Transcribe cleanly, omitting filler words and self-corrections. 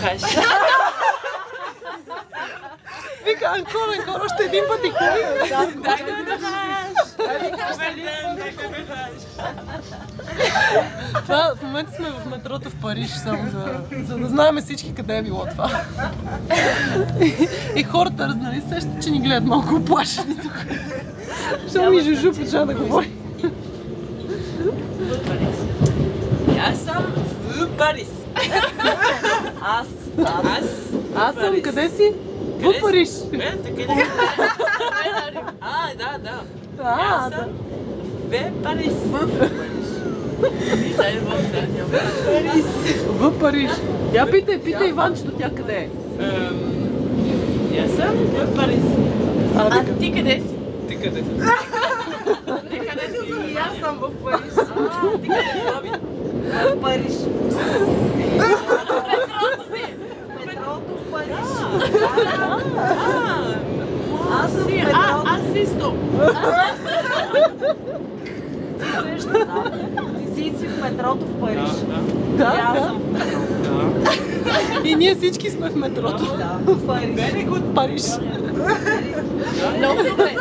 кажеш? Вика, анкор, още един път и кой? Дай да кажеш! Добър ден, дай да кажеш! Това, в момента сме в метрото в Париж, само за да знаем всички къде е било това. И хората, нали, сещат, че ни гледат малко оплашени тук. Що ми Жужу почва да говори. В Париж. Аз съм в Париж. Аз съм къде си? В Париж. Така ли? Да. Аз съм в Париж. В Париж. Я питай Иванчето, тя къде е? Аз съм в Париж. А ти къде си? Ти къде си? Ти къде си? И аз съм в Париж. Ти къде си, Роби? В Париж. Метрото си! Метрото в Париж. Аз съм в метрото. Аз също. Ти също, да. Ти си в метрото в Париж. И Да, аз да. съм в метрото. И ние всички сме в метрото. Да, в Париж. Париж. Много добре.